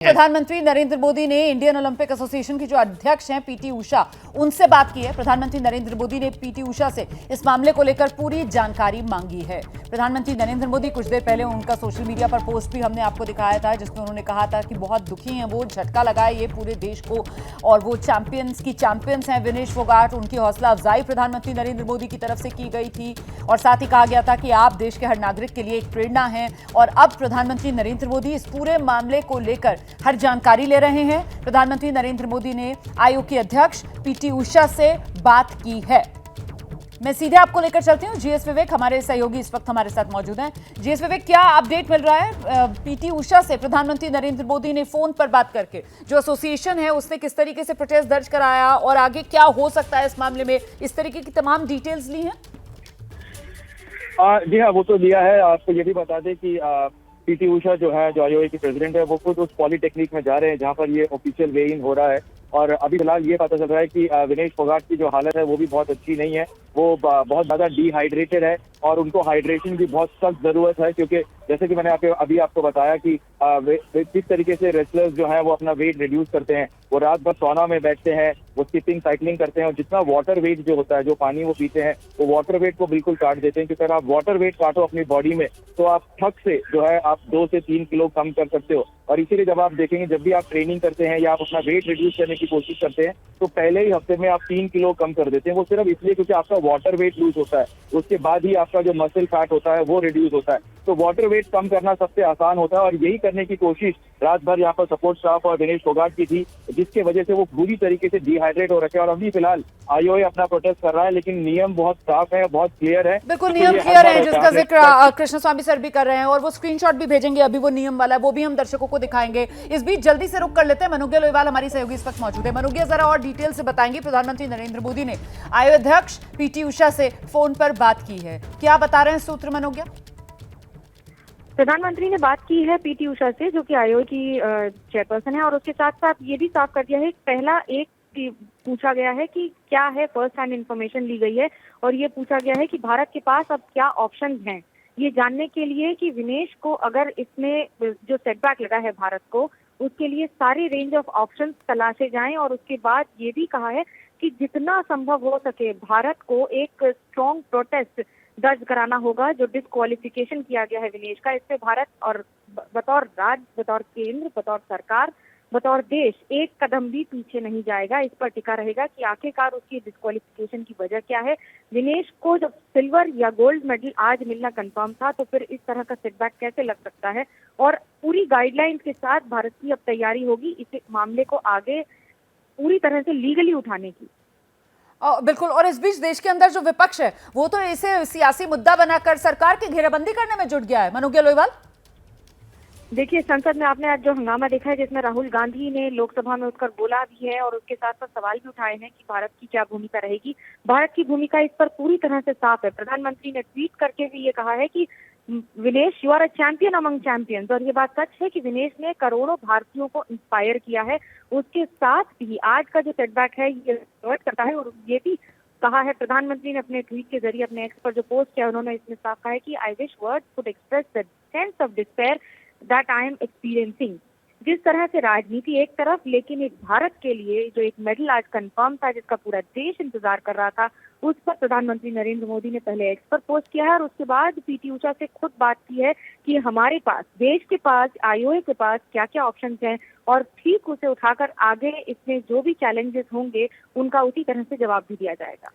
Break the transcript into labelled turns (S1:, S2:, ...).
S1: प्रधानमंत्री नरेंद्र मोदी ने Indian Olympic association की जो अध्यक्ष हैं पीटी उषा, उनसे बात की है। प्रधानमंत्री नरेंद्र मोदी ने पीटी उषा से इस मामले को लेकर पूरी जानकारी मांगी है। प्रधानमंत्री नरेंद्र मोदी कुछ देर पहले उनका सोशल मीडिया पर पोस्ट भी हमने आपको दिखाया था, जिसमें उन्होंने कहा था कि बहुत दुखी हैं वो, झटका लगा है ये पूरे देश को और वो चैंपियंस हैं विनेश फोगाट। उनकी हौसला अफजाई प्रधानमंत्री नरेंद्र मोदी की तरफ से की गई थी और साथ ही कहा गया था कि आप देश के हर नागरिक के लिए एक प्रेरणा हैं। और अब प्रधानमंत्री नरेंद्र मोदी इस पूरे मामले को लेकर हर जानकारी ले रहे हैं। प्रधानमंत्री नरेंद्र मोदी ने आयोग की अध्यक्ष पीटी उषा से बात की है। मैं सीधे आपको लेकर चलती हूं। जीएस विवेक हमारे सहयोगी इस वक्त हमारे साथ मौजूद हैं। जीएस विवेक, क्या अपडेट मिल रहा है पीटी उषा से? प्रधानमंत्री नरेंद्र मोदी ने फोन पर बात करके जो एसोसिएशन है उसने किस तरीके से प्रोटेस्ट दर्ज कराया और आगे क्या हो सकता है इस मामले में, इस तरीके की तमाम डिटेल्स ली हैं?
S2: जी हाँ, वो तो लिया है। आपको ये भी बता दें कि पीटी उषा जो है, जो आईओए की प्रेसिडेंट है, वो खुद उस पॉलिटेक्निक में जा रहे हैं जहाँ पर ये ऑफिशियल वे इन हो रहा है। और अभी फिलहाल ये पता चल रहा है कि विनेश फोगाट की जो हालत है वो भी बहुत अच्छी नहीं है। वो बहुत ज्यादा डिहाइड्रेटेड है और उनको हाइड्रेशन की बहुत सख्त जरूरत है, क्योंकि जैसे कि मैंने अभी आपको बताया कि किस तरीके से रेसलर्स जो है वो अपना वेट रिड्यूस करते हैं। वो रात भर सौना में बैठते हैं, वो स्किपिंग साइकिलिंग करते हैं और जितना वाटर वेट जो होता है, जो पानी वो पीते हैं, वो वाटर वेट को बिल्कुल काट देते हैं। क्योंकि अगर आप वाटर वेट काटो अपनी बॉडी में तो आप थक से जो है आप 2 से 3 किलो कम कर सकते हो। और इसीलिए जब आप देखेंगे, जब भी आप ट्रेनिंग करते हैं या आप अपना वेट रिड्यूस करने की कोशिश करते हैं तो पहले ही हफ्ते में आप 3 किलो कम कर देते हैं। वो सिर्फ इसलिए क्योंकि आपका वाटर वेट लूज होता है, उसके बाद ही आपका जो मसल फैट होता है वो रिड्यूस होता है। तो वाटर वेट कम करना सबसे आसान होता है और यही करने की कोशिश रात भर यहाँ पर सपोर्ट स्टाफ और विनेश फोगाट की थी, जिसके वजह से वो पूरी तरीके से डिहाइड्रेट हो रखे हैं। और अभी फिलहाल आईओए अपना प्रोटेस्ट कर रहा है, लेकिन नियम बहुत साफ है, बहुत क्लियर है।
S1: बिल्कुल नियम क्लियर है, जिसका जिक्र कृष्ण स्वामी सर भी कर रहे हैं और वो स्क्रीनशॉट भी भेजेंगे। अभी वो नियम वाला है, वो भी हम दर्शकों को दिखाएंगे। इस बीच जल्दी से रुक कर लेते हैं। मनुग्या लोईवाल हमारी सहयोगी इस वक्त मौजूद है। मनुग्या, जरा और डिटेल से बताएंगे। प्रधानमंत्री नरेंद्र मोदी ने आयोग अध्यक्ष पीटी उषा से फोन पर बात की है, क्या बता रहे हैं सूत्र? मनुग्या,
S3: प्रधानमंत्री ने बात की है पीटी उषा से, जो कि आयोग की चेयरपर्सन है, और उसके साथ साथ ये भी साफ कर दिया है पहला एक पूछा गया है कि क्या है, फर्स्ट हैंड इंफॉर्मेशन ली गई है और ये पूछा गया है कि भारत के पास अब क्या ऑप्शंस हैं, ये जानने के लिए कि विनेश को अगर इसमें जो सेटबैक लगा है भारत को, उसके लिए सारी रेंज ऑफ ऑप्शंस तलाशे जाएं। और उसके बाद ये भी कहा है कि जितना संभव हो सके भारत को एक स्ट्रॉन्ग प्रोटेस्ट दर्ज कराना होगा। जो डिस्क्वालिफिकेशन किया गया है विनेश का, इससे भारत और बतौर राज्य, बतौर केंद्र, बतौर सरकार, बतौर देश एक कदम भी पीछे नहीं जाएगा। इस पर टिका रहेगा कि आखिरकार उसकी डिस्क्वालिफिकेशन की वजह क्या है। विनेश को जब सिल्वर या गोल्ड मेडल आज मिलना कंफर्म था, तो फिर इस तरह का सेटबैक कैसे लग सकता है। और पूरी गाइडलाइंस के साथ भारत की अब तैयारी होगी इस मामले को आगे पूरी तरह से लीगली उठाने की।
S1: बिल्कुल। और इस बीच देश के अंदर जो विपक्ष है वो तो इसे सियासी मुद्दा बनाकर सरकार की घेराबंदी करने में जुट गया है। मनुग्या लोईवाल,
S3: देखिए, संसद में आपने आज जो हंगामा देखा है, जिसमें राहुल गांधी ने लोकसभा में उठकर बोला भी है और उसके साथ साथ सवाल भी उठाए हैं कि भारत की क्या भूमिका रहेगी। भारत की भूमिका इस पर पूरी तरह से साफ है। प्रधानमंत्री ने ट्वीट करके भी ये कहा है कि Vinesh, you are a champion among champions. और ये बात सच है कि विनेश ने करोड़ों भारतीयों को इंस्पायर किया है। उसके साथ भी आज का जो सेटबैक है ये हर्ट करता है। और ये भी कहा है प्रधानमंत्री ने अपने ट्वीट के जरिए, अपने एक्स पर जो पोस्ट किया, उन्होंने इसमें साफ कहा है कि I wish words could express the sense of despair that I am experiencing. जिस तरह से राजनीति एक तरफ, लेकिन एक भारत के लिए जो एक मेडल आज कंफर्म था, जिसका पूरा देश इंतजार कर रहा था, उस पर प्रधानमंत्री नरेंद्र मोदी ने पहले एक्स पर पोस्ट किया है और उसके बाद पीटी उषा से खुद बात की है कि हमारे पास, देश के पास, आईओए के पास क्या क्या ऑप्शंस हैं और ठीक उसे उठाकर आगे इसमें जो भी चैलेंजेस होंगे उनका उसी तरह से जवाब भी दिया जाएगा।